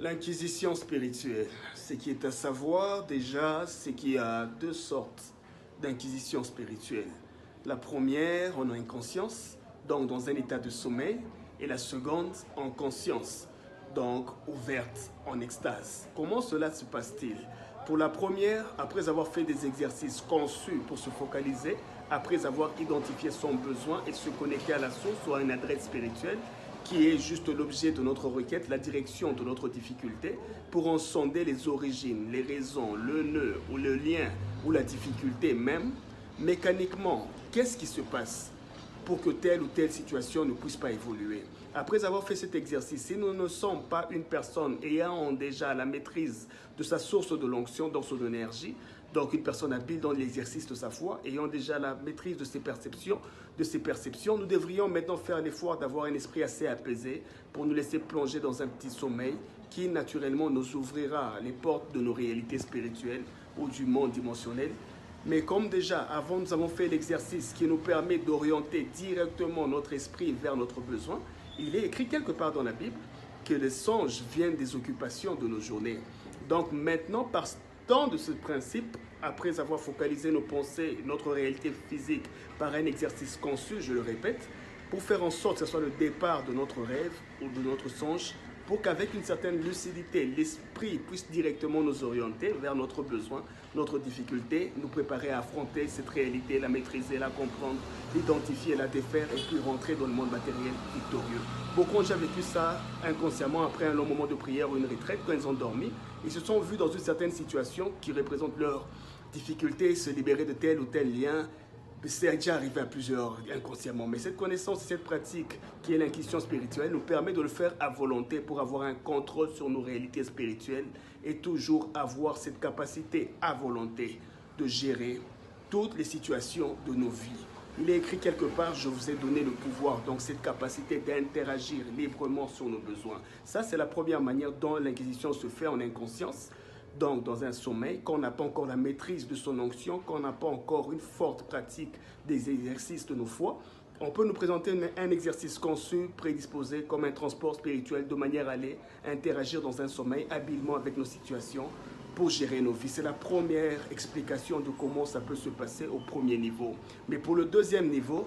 L'inquisition spirituelle, ce qui est à savoir déjà, c'est qu'il y a deux sortes d'inquisition spirituelle. La première en inconscience, donc dans un état de sommeil, et la seconde en conscience, donc ouverte, en extase. Comment cela se passe-t-il? Pour la première, après avoir fait des exercices conçus pour se focaliser, après avoir identifié son besoin et se connecter à la source ou à une adresse spirituelle, qui est juste l'objet de notre requête, la direction de notre difficulté, pour en sonder les origines, les raisons, le nœud ou le lien ou la difficulté même. Mécaniquement, qu'est-ce qui se passe pour que telle ou telle situation ne puisse pas évoluer? Après avoir fait cet exercice, si nous ne sommes pas une personne ayant déjà la maîtrise de sa source de l'onction, dans son énergie, donc une personne habile dans l'exercice de sa foi, ayant déjà la maîtrise de ses perceptions, nous devrions maintenant faire l'effort d'avoir un esprit assez apaisé pour nous laisser plonger dans un petit sommeil qui naturellement nous ouvrira les portes de nos réalités spirituelles ou du monde dimensionnel. Mais comme déjà, avant, nous avons fait l'exercice qui nous permet d'orienter directement notre esprit vers notre besoin, il est écrit quelque part dans la Bible que les songes viennent des occupations de nos journées. Donc maintenant, partant de ce principe, après avoir focalisé nos pensées, notre réalité physique par un exercice conçu, je le répète, pour faire en sorte que ce soit le départ de notre rêve ou de notre songe, pour qu'avec une certaine lucidité, l'esprit puisse directement nous orienter vers notre besoin, notre difficulté, nous préparer à affronter cette réalité, la maîtriser, la comprendre, l'identifier, la défaire et puis rentrer dans le monde matériel victorieux. Beaucoup ont déjà vécu ça inconsciemment après un long moment de prière ou une retraite quand ils ont dormi. Ils se sont vus dans une certaine situation qui représente leur difficulté, se libérer de tel ou tel lien. C'est déjà arrivé à plusieurs inconsciemment, mais cette connaissance et cette pratique qui est l'inquisition spirituelle nous permet de le faire à volonté pour avoir un contrôle sur nos réalités spirituelles et toujours avoir cette capacité à volonté de gérer toutes les situations de nos vies. Il est écrit quelque part, je vous ai donné le pouvoir, donc cette capacité d'interagir librement sur nos besoins. Ça, c'est la première manière dont l'inquisition se fait en inconscience. Donc, dans un sommeil, quand on n'a pas encore la maîtrise de son onction, quand on n'a pas encore une forte pratique des exercices de nos foi, on peut nous présenter un exercice conçu, prédisposé comme un transport spirituel de manière à aller interagir dans un sommeil habilement avec nos situations pour gérer nos vies. C'est la première explication de comment ça peut se passer au premier niveau. Mais pour le deuxième niveau,